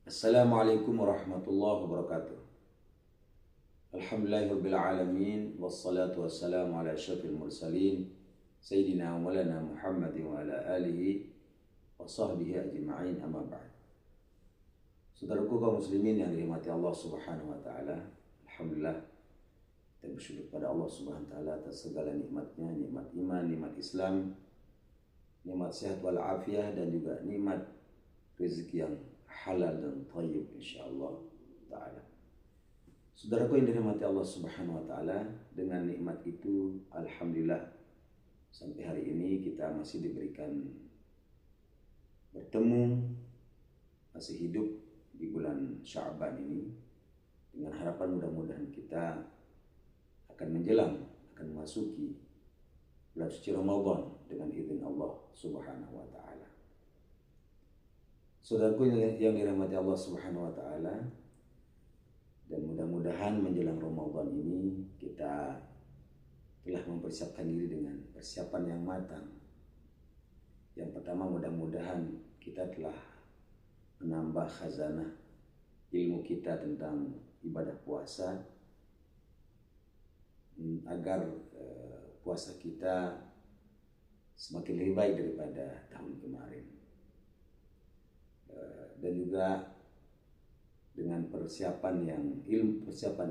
Assalamualaikum warahmatullahi wabarakatuh. Alhamdulillahirabbil alamin wassalatu wassalamu ala asyrafil mursalin sayyidina wa maulana Muhammadin wa ala alihi wa sahbihi ajma'in, amma ba'd. Saudaraku kaum muslimin yang dirahmati Allah Subhanahu wa taala, alhamdulillah kita bersyukur pada Allah Subhanahu wa taala atas segala nikmatnya, nikmat iman, nikmat Islam, nikmat sehat wal afiah, dan juga nikmat rezeki yang halal dan thayyib insyaallah taala. Saudaraku yang dirahmati Allah Subhanahu wa taala, dengan nikmat itu alhamdulillah sampai hari ini kita masih diberikan bertemu, masih hidup di bulan Sya'ban ini, dengan harapan mudah-mudahan kita akan memasuki bulan suci Ramadan dengan izin Allah Subhanahu wa taala. Saudaraku yang dirahmati Allah Subhanahu wa taala, dan mudah-mudahan menjelang Ramadan ini kita telah mempersiapkan diri dengan persiapan yang matang. Yang pertama, mudah-mudahan kita telah menambah khazanah ilmu kita tentang ibadah puasa, agar puasa kita semakin lebih baik daripada tahun kemarin. Dan juga dengan persiapan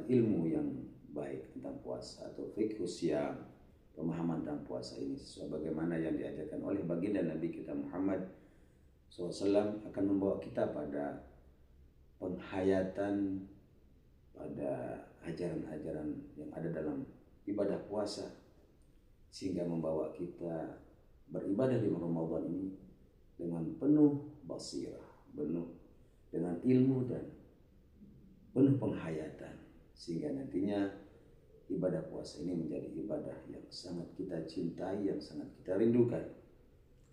ilmu yang baik tentang puasa atau fiqh siyam, pemahaman tentang puasa ini sebagaimana yang diajarkan oleh baginda Nabi kita Muhammad SAW, akan membawa kita pada penghayatan pada ajaran-ajaran yang ada dalam ibadah puasa, sehingga membawa kita beribadah di Ramadan ini dengan penuh basirah, penuh dengan ilmu dan penuh penghayatan, sehingga nantinya ibadah puasa ini menjadi ibadah yang sangat kita cintai, yang sangat kita rindukan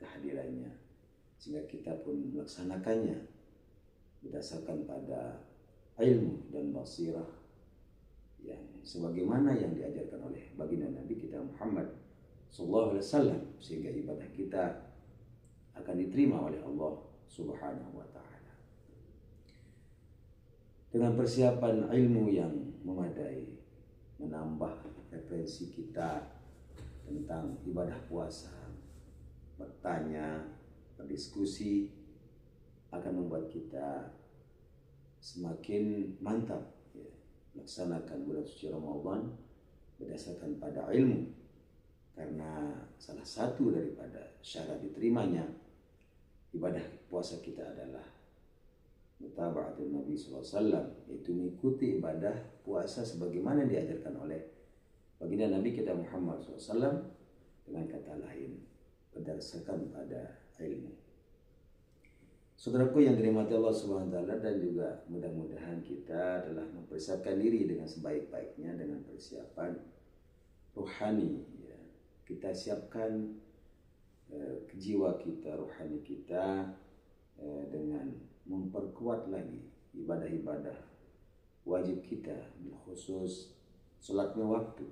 kehadirannya, sehingga kita pun melaksanakannya berdasarkan pada ilmu dan basirah yang sebagaimana yang diajarkan oleh baginda Nabi kita Muhammad sallallahu alaihi wasallam, sehingga ibadah kita akan diterima oleh Allah Subhanahu wa taala. Dengan persiapan ilmu yang memadai, menambah referensi kita tentang ibadah puasa, bertanya, berdiskusi, akan membuat kita semakin mantap melaksanakan bulan suci Ramadan berdasarkan pada ilmu. Karena salah satu daripada syarat diterimanya ibadah puasa kita adalah mutaba'atul Nabi SAW, yaitu mengikuti ibadah puasa sebagaimana diajarkan oleh baginda Nabi kita Muhammad SAW, dengan kata lain berdasarkan pada ilmu. Saudaraku yang dirahmati Allah Subhanahu wa taala, dan juga mudah-mudahan kita telah mempersiapkan diri dengan sebaik-baiknya dengan persiapan rohani. Kita siapkan jiwa kita, rohani kita, dengan memperkuat lagi ibadah-ibadah wajib kita, khusus salat 5 waktu.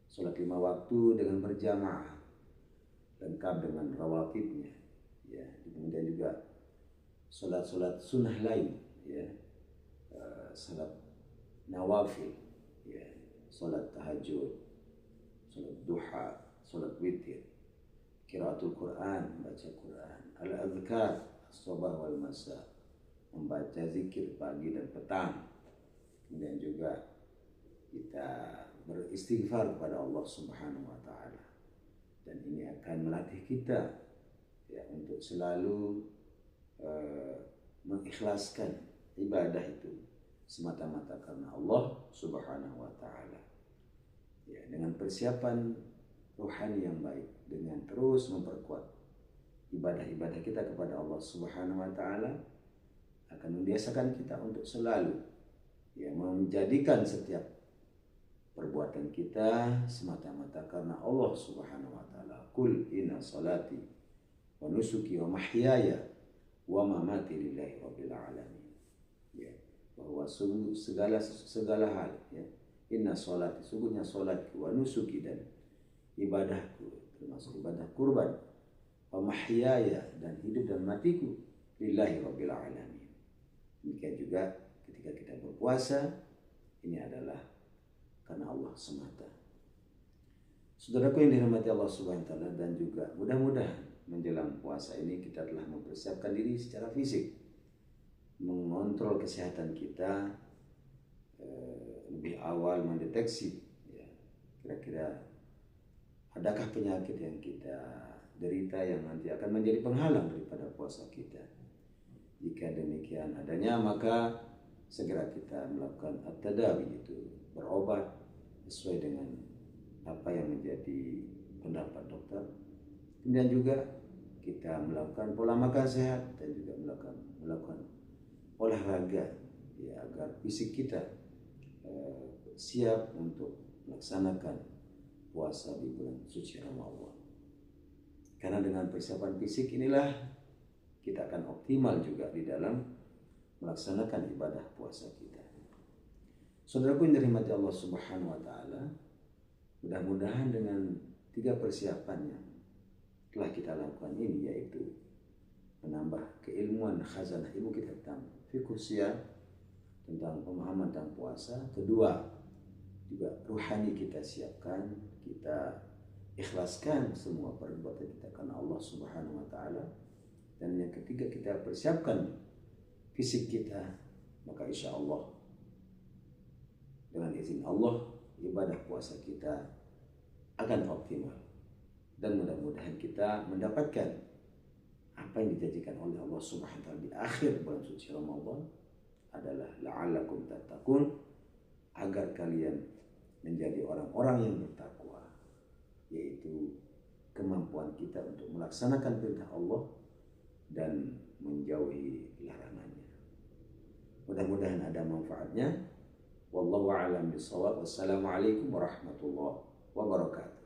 Salat 5 waktu dengan berjamaah, lengkap dengan rawatibnya, kemudian juga salat-salat sunnah lain, salat nawafil, salat tahajud, salat duha, salat witir, qiraatul Quran, baca Quran, al-azkar as-sabah wal masa, membaca zikir pagi dan petang. Kemudian juga kita beristighfar kepada Allah Subhanahu wa taala. Dan ini akan melatih kita untuk selalu mengikhlaskan ibadah itu semata-mata karena Allah Subhanahu wa taala. Dengan persiapan rohani yang baik, dengan terus memperkuat ibadah-ibadah kita kepada Allah Subhanahu wa taala, akan membiasakan kita untuk selalu menjadikan setiap perbuatan kita semata-mata karena Allah Subhanahu wa taala. Qul inna salati wa nusuki wa mahyaya wa mamati lillahi rabbil alamin. Bahwa segala hal, inna salati, sungguhnya salatku, wa nusuki, dan ibadahku termasuk ibadah kurban, wa mahyaya, dan hidup dan matiku, lillahi rabbil alamin, Demikian juga ketika kita berpuasa, ini adalah karena Allah semata. Saudaraku yang dirahmati Allah Subhanahu wa taala, dan juga mudah-mudahan menjelang puasa ini kita telah mempersiapkan diri secara fisik, mengontrol kesehatan kita, lebih awal mendeteksi ya, kira-kira adakah penyakit yang kita derita yang nanti akan menjadi penghalang daripada puasa kita. Jika demikian adanya, maka segera kita melakukan at-tadawi, itu berobat sesuai dengan apa yang menjadi pendapat dokter. Kemudian juga kita melakukan pola makan sehat dan juga melakukan olahraga ya, agar fisik kita siap untuk melaksanakan puasa di bulan suci Ramadan. Karena dengan persiapan fisik inilah kita akan optimal juga di dalam melaksanakan ibadah puasa kita. Saudaraku yang dirahmati Allah Subhanahu wa taala, mudah-mudahan dengan 3 persiapan yang telah kita lakukan ini, yaitu menambah keilmuan khazanah ilmu kita tentang fiqh siyam, tentang pemahaman tentang puasa. Kedua, juga ruhani kita siapkan, kita ikhlaskan semua perbuatan kita karena Allah Subhanahu wa taala. Dan yang ketiga, kita persiapkan fisik kita, maka insya Allah dengan izin Allah ibadah puasa kita akan optimal, dan mudah-mudahan kita mendapatkan apa yang dijanjikan oleh Allah Subhanahu wa taala di akhir bulan suci Ramadan adalah la'allakum tattaqun, agar kalian menjadi orang-orang yang bertakwa, yaitu kemampuan kita untuk melaksanakan perintah Allah dan menjauhi larangannya. Mudah-mudahan ada manfaatnya. Wallahu a'lam bishawab. Wassalamualaikum warahmatullahi wabarakatuh.